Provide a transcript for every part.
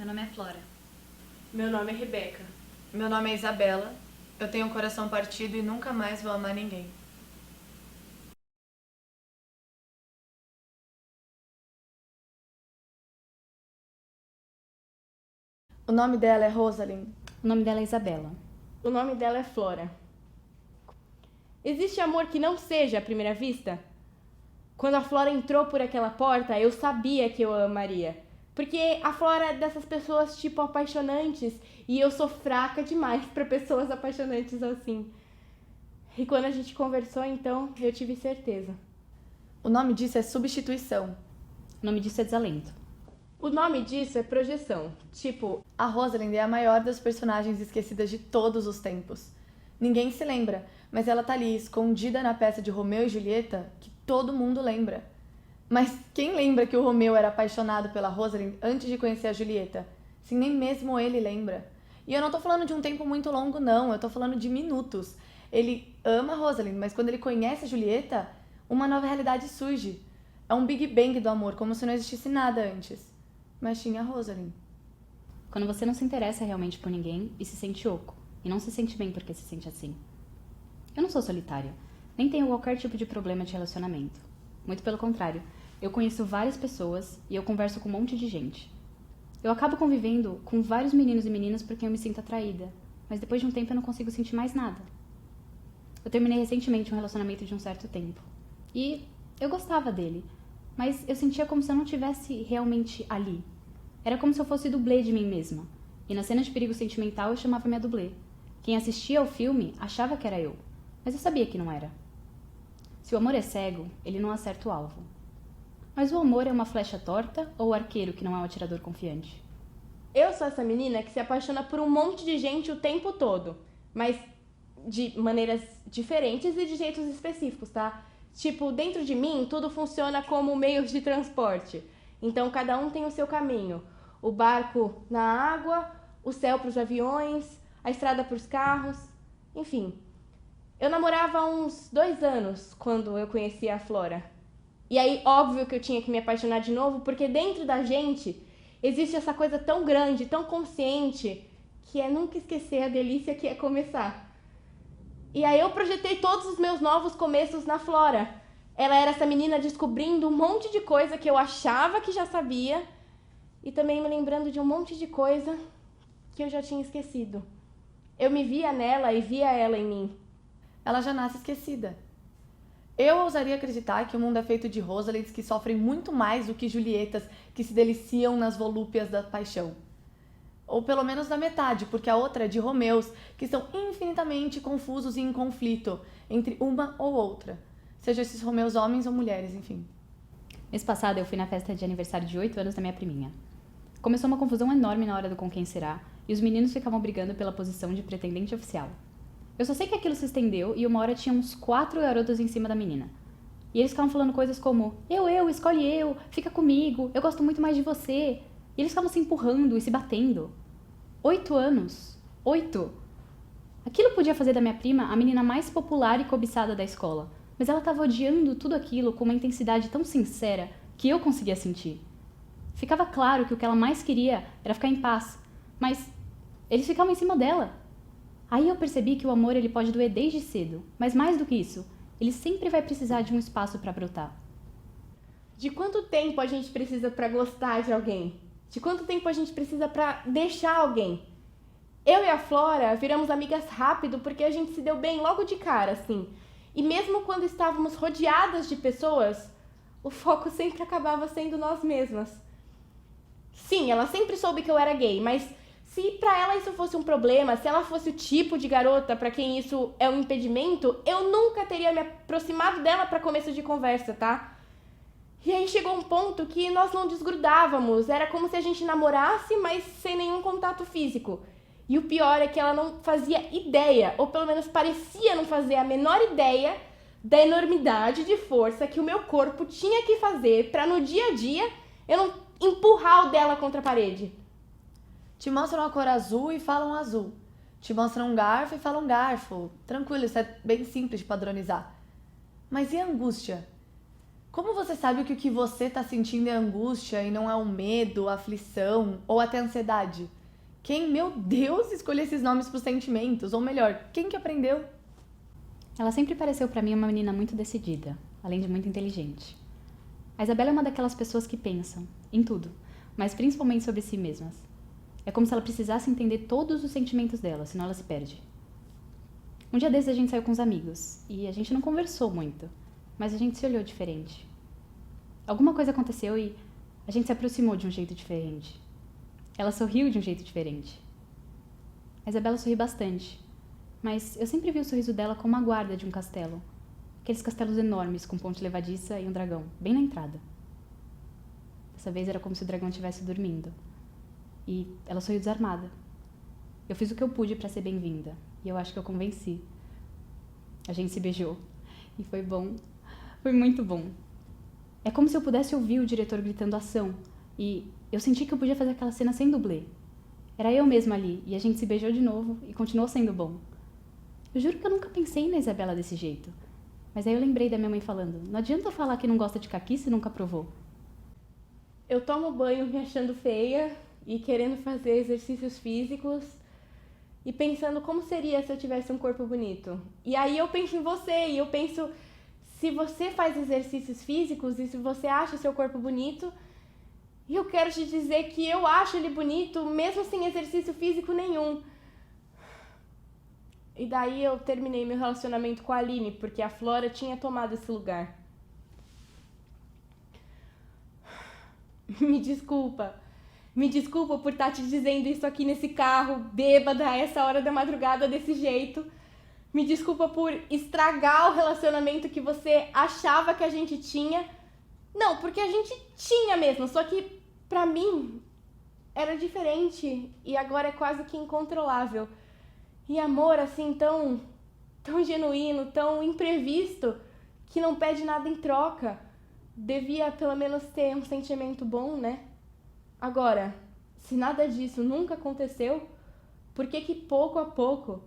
nome é Flora. Meu nome é Rebeca. Meu nome é Isabela. Eu tenho um coração partido e nunca mais vou amar ninguém. O nome dela é Rosalind. O nome dela é Isabela. O nome dela é Flora. Existe amor que não seja à primeira vista? Quando a Flora entrou por aquela porta, eu sabia que eu a amaria. Porque a Flora é dessas pessoas tipo apaixonantes e eu sou fraca demais para pessoas apaixonantes assim. E quando a gente conversou, então, eu tive certeza. O nome disso é substituição. O nome disso é desalento. O nome disso é projeção. Tipo, A Rosalind é a maior das personagens esquecidas de todos os tempos. Ninguém se lembra, mas ela tá ali, escondida na peça de Romeu e Julieta, que todo mundo lembra. Mas quem lembra que o Romeu era apaixonado pela Rosalind antes de conhecer a Julieta? Se nem mesmo ele lembra. E eu não tô falando de um tempo muito longo, não. Eu tô falando de minutos. Ele ama a Rosalind, mas quando ele conhece a Julieta, uma nova realidade surge. É um Big Bang do amor, como se não existisse nada antes. Mas tinha a Rosalind. Quando você não se interessa realmente por ninguém e se sente oco. E não se sente bem porque se sente assim. Eu não sou solitária. Nem tenho qualquer tipo de problema de relacionamento. Muito pelo contrário. Eu conheço várias pessoas e eu converso com um monte de gente. Eu acabo convivendo com vários meninos e meninas porque eu me sinto atraída. Mas depois de um tempo eu não consigo sentir mais nada. Eu terminei recentemente um relacionamento de um certo tempo. E eu gostava dele. Mas eu sentia como se eu não estivesse realmente ali. Era como se eu fosse dublê de mim mesma. E na cena de perigo sentimental eu chamava minha dublê. Quem assistia ao filme achava que era eu. Mas eu sabia que não era. Se o amor é cego, ele não acerta o alvo. Mas o amor é uma flecha torta ou o arqueiro que não é um atirador confiante? eu sou essa menina que se apaixona por um monte de gente o tempo todo. Mas de maneiras diferentes e de jeitos específicos, tá? Tipo, dentro de mim, tudo funciona como meios de transporte. Então, cada um tem o seu caminho. O barco na água, o céu para os aviões, a estrada para os carros, enfim. Eu namorava há uns 2 anos quando eu conheci a Flora. E aí, óbvio que eu tinha que me apaixonar de novo, porque dentro da gente existe essa coisa tão grande, tão consciente, que é nunca esquecer a delícia que é começar. E aí eu projetei todos os meus novos começos na Flora. Ela era essa menina descobrindo um monte de coisa que eu achava que já sabia e também me lembrando de um monte de coisa que eu já tinha esquecido. Eu me via nela e via ela em mim. Ela já nasce esquecida. Eu ousaria acreditar que o mundo é feito de Rosalinds que sofrem muito mais do que Julietas que se deliciam nas volúpias da paixão. Ou pelo menos da metade, porque a outra é de Romeus, que são infinitamente confusos e em conflito entre uma ou outra. Seja esses Romeus homens ou mulheres, enfim. Mês passado eu fui na festa de aniversário de 8 anos da minha priminha. Começou uma confusão enorme na hora do com quem será, e os meninos ficavam brigando pela posição de pretendente oficial. Eu só sei que aquilo se estendeu e uma hora tinha uns 4 garotos em cima da menina. E eles ficavam falando coisas como, escolhe eu, fica comigo, eu gosto muito mais de você. E eles ficavam se empurrando e se batendo. 8 anos. 8. Aquilo podia fazer da minha prima a menina mais popular e cobiçada da escola. Mas ela estava odiando tudo aquilo com uma intensidade tão sincera que eu conseguia sentir. Ficava claro que o que ela mais queria era ficar em paz. Mas eles ficavam em cima dela. Aí eu percebi que o amor ele pode doer desde cedo. Mas mais do que isso, ele sempre vai precisar de um espaço para brotar. De quanto tempo a gente precisa para gostar de alguém? De quanto tempo a gente precisa para deixar alguém? Eu e a Flora viramos amigas rápido porque a gente se deu bem logo de cara, assim. E mesmo quando estávamos rodeadas de pessoas, o foco sempre acabava sendo nós mesmas. Sim, ela sempre soube que eu era gay, mas se pra ela isso fosse um problema, se ela fosse o tipo de garota pra quem isso é um impedimento, eu nunca teria me aproximado dela pra começo de conversa, tá? E aí chegou um ponto que nós não desgrudávamos, era como se a gente namorasse, mas sem nenhum contato físico. E o pior é que ela não fazia ideia, ou pelo menos parecia não fazer a menor ideia da enormidade de força que o meu corpo tinha que fazer pra no dia a dia eu não empurrar o dela contra a parede. Te mostram a cor azul e falam azul. Te mostram um garfo e falam garfo. Tranquilo, isso é bem simples de padronizar. Mas e a angústia? Como você sabe que o que você tá sentindo é angústia e não é o medo, a aflição ou até ansiedade? Quem, meu Deus, escolheu esses nomes pros sentimentos? Ou melhor, quem que aprendeu? Ela sempre pareceu pra mim uma menina muito decidida, além de muito inteligente. A Isabela é uma daquelas pessoas que pensam em tudo, mas principalmente sobre si mesmas. É como se ela precisasse entender todos os sentimentos dela, senão ela se perde. Um dia desses a gente saiu com os amigos e a gente não conversou muito, mas a gente se olhou diferente. Alguma coisa aconteceu e a gente se aproximou de um jeito diferente. Ela sorriu de um jeito diferente. A Isabela sorri bastante, mas eu sempre vi o sorriso dela como a guarda de um castelo. Aqueles castelos enormes com ponte levadiça e um dragão, bem na entrada. Dessa vez era como se o dragão estivesse dormindo. E ela sorriu desarmada. Eu fiz o que eu pude pra ser bem-vinda. E eu acho que eu convenci. A gente se beijou. E foi bom. Foi muito bom. É como se eu pudesse ouvir o diretor gritando ação. E eu senti que eu podia fazer aquela cena sem dublê. Era eu mesma ali. E a gente se beijou de novo. E continuou sendo bom. Eu juro que eu nunca pensei na Isabela desse jeito. Mas aí eu lembrei da minha mãe falando: não adianta falar que não gosta de caqui se nunca provou. Eu tomo banho me achando feia e querendo fazer exercícios físicos e pensando como seria se eu tivesse um corpo bonito. E aí eu penso em você e eu penso, se você faz exercícios físicos e se você acha seu corpo bonito, e eu quero te dizer que eu acho ele bonito mesmo sem exercício físico nenhum. E daí eu terminei meu relacionamento com a Aline, porque a Flora tinha tomado esse lugar. Me desculpa. Me desculpa por estar te dizendo isso aqui nesse carro, bêbada, a essa hora da madrugada desse jeito. Me desculpa por estragar o relacionamento que você achava que a gente tinha. Não, porque a gente tinha mesmo, só que pra mim era diferente e agora é quase que incontrolável. E amor assim tão genuíno, tão imprevisto, que não pede nada em troca. Devia pelo menos ter um sentimento bom, né? Agora, se nada disso nunca aconteceu, por que pouco a pouco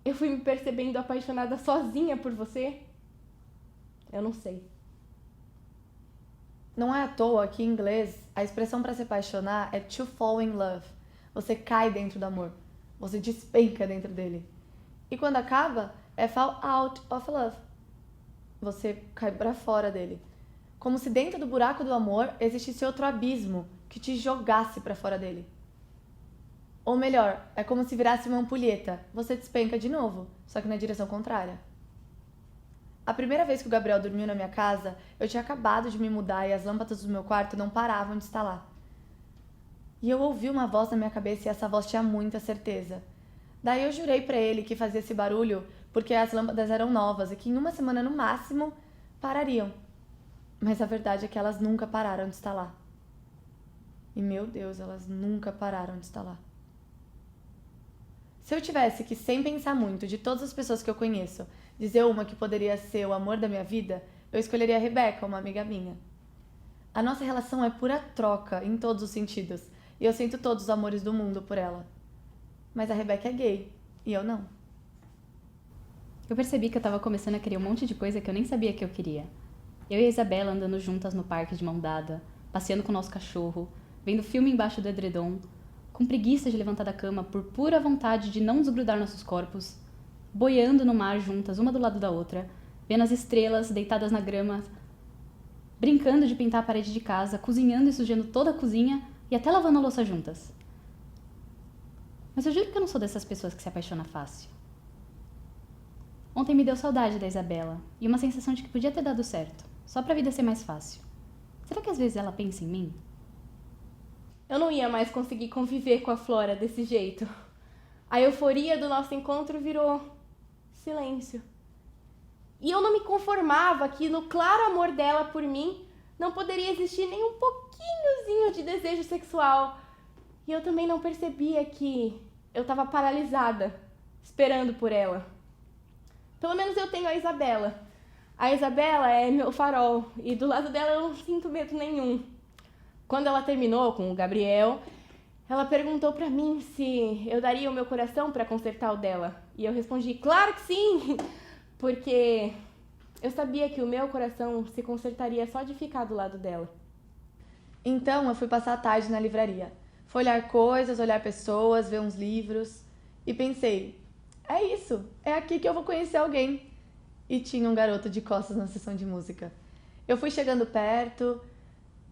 eu fui me percebendo apaixonada sozinha por você? Eu não sei. Não é à toa que em inglês a expressão para se apaixonar é to fall in love. Você cai dentro do amor. Você despenca dentro dele. E quando acaba, é fall out of love. Você cai pra fora dele. Como se dentro do buraco do amor existisse outro abismo que te jogasse pra fora dele. Ou melhor, é como se virasse uma ampulheta. Você despenca de novo, só que na direção contrária. A primeira vez que o Gabriel dormiu na minha casa, eu tinha acabado de me mudar e as lâmpadas do meu quarto não paravam de estalar. E eu ouvi uma voz na minha cabeça e essa voz tinha muita certeza. Daí eu jurei pra ele que fazia esse barulho porque as lâmpadas eram novas e que em uma semana no máximo parariam. Mas a verdade é que elas nunca pararam de estalar. E meu Deus, elas nunca pararam de estalar. Se eu tivesse que, sem pensar muito, de todas as pessoas que eu conheço, dizer uma que poderia ser o amor da minha vida, eu escolheria a Rebeca, uma amiga minha. A nossa relação é pura troca, em todos os sentidos, e eu sinto todos os amores do mundo por ela. Mas a Rebeca é gay, e eu não. Eu percebi que eu tava começando a querer um monte de coisa que eu nem sabia que eu queria. Eu e a Isabela andando juntas no parque de mão dada, passeando com o nosso cachorro, vendo filme embaixo do edredom, com preguiça de levantar da cama por pura vontade de não desgrudar nossos corpos, boiando no mar juntas, uma do lado da outra, vendo as estrelas deitadas na grama, brincando de pintar a parede de casa, cozinhando e sujando toda a cozinha e até lavando a louça juntas. Mas eu juro que eu não sou dessas pessoas que se apaixona fácil. Ontem me deu saudade da Isabela e uma sensação de que podia ter dado certo, só pra vida ser mais fácil. Será que às vezes ela pensa em mim? Eu não ia mais conseguir conviver com a Flora desse jeito. A euforia do nosso encontro virou silêncio. E eu não me conformava que no claro amor dela por mim não poderia existir nem um pouquinhozinho de desejo sexual. E eu também não percebia que eu estava paralisada, esperando por ela. Pelo menos eu tenho a Isabela. A Isabela é meu farol e do lado dela eu não sinto medo nenhum. Quando ela terminou com o Gabriel, ela perguntou pra mim se eu daria o meu coração pra consertar o dela. E eu respondi, claro que sim, porque Eu sabia que o meu coração se consertaria só de ficar do lado dela. Então eu fui passar a tarde na livraria. Fui olhar coisas, olhar pessoas, ver uns livros. E pensei, é isso, é aqui que eu vou conhecer alguém. E tinha um garoto de costas na sessão de música. Eu fui chegando perto,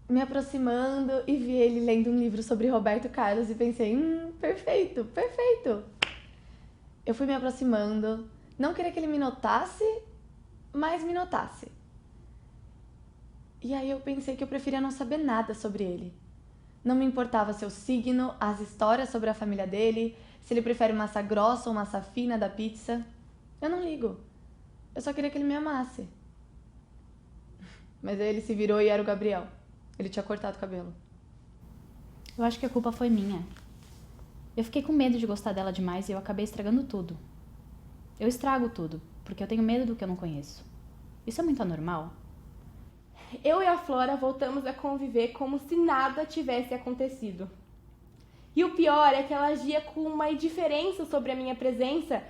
me aproximando e vi ele lendo um livro sobre Roberto Carlos e pensei, perfeito, perfeito. Eu fui me aproximando, não queria que ele me notasse, mas me notasse. E aí eu pensei que eu preferia não saber nada sobre ele. Não me importava seu signo, as histórias sobre a família dele, se ele prefere massa grossa ou massa fina da pizza. Eu não ligo. Eu só queria que ele me amasse. Mas aí ele se virou e era o Gabriel. Ele tinha cortado o cabelo. Eu acho que a culpa foi minha. Eu fiquei com medo de gostar dela demais e eu acabei estragando tudo. Eu estrago tudo, porque eu tenho medo do que eu não conheço. Isso é muito anormal? Eu e a Flora voltamos a conviver como se nada tivesse acontecido. E o pior é que ela agia com uma indiferença sobre a minha presença,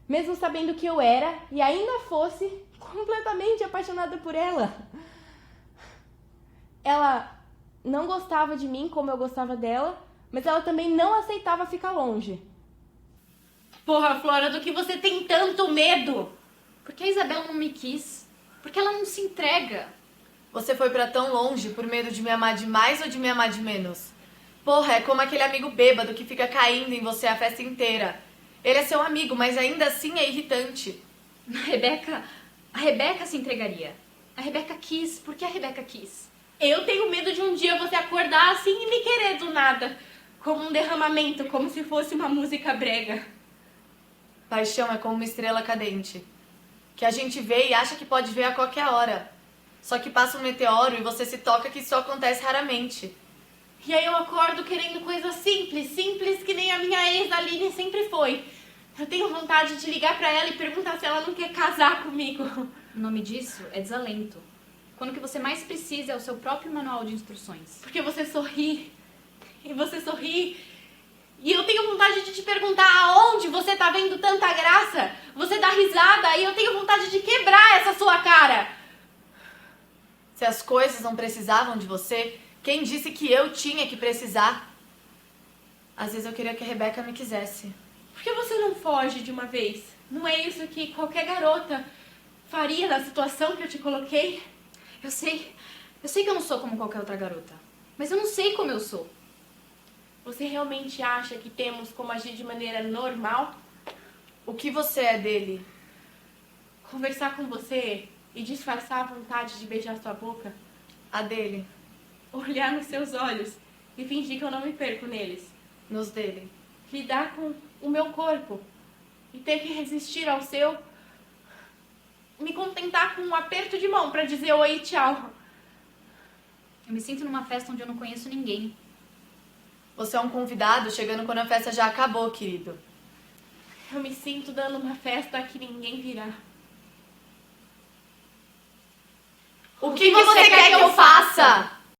mesmo sabendo que eu era e ainda fosse completamente apaixonada por ela. Ela não gostava de mim como eu gostava dela, mas ela também não aceitava ficar longe. Porra, Flora, do que você tem tanto medo? Porque a Isabela não me quis. Porque ela não se entrega. Você foi pra tão longe por medo de me amar demais ou de me amar de menos? Porra, é como aquele amigo bêbado que fica caindo em você a festa inteira. Ele é seu amigo, mas ainda assim é irritante. A Rebeca se entregaria. A Rebeca quis. Por que a Rebeca quis? Eu tenho medo de um dia você acordar assim e me querer do nada. Como um derramamento, como se fosse uma música brega. Paixão é como uma estrela cadente, que a gente vê e acha que pode ver a qualquer hora. Só que passa um meteoro e você se toca que isso acontece raramente. E aí eu acordo querendo coisas simples, simples que nem a minha ex Aline sempre foi. Eu tenho vontade de ligar pra ela e perguntar se ela não quer casar comigo. O nome disso é desalento. Quando o que você mais precisa é o seu próprio manual de instruções. Porque você sorri. E você sorri. E eu tenho vontade de te perguntar aonde você tá vendo tanta graça. Você dá risada e eu tenho vontade de quebrar essa sua cara. Se as coisas não precisavam de você, quem disse que eu tinha que precisar? Às vezes eu queria que a Rebeca me quisesse. Por que você não foge de uma vez? Não é isso que qualquer garota faria na situação que eu te coloquei? Eu sei que eu não sou como qualquer outra garota. Mas eu não sei como eu sou. Você realmente acha que temos como agir de maneira normal? O que você é dele? Conversar com você e disfarçar a vontade de beijar sua boca? A dele. Olhar nos seus olhos e fingir que eu não me perco neles? Nos dele. Lidar com o meu corpo e ter que resistir ao seu? Me contentar com um aperto de mão pra dizer oi e tchau? Eu me sinto numa festa onde eu não conheço ninguém. Você é um convidado chegando quando a festa já acabou, querido. Eu me sinto dando uma festa que ninguém virá. O que você quer que eu faça?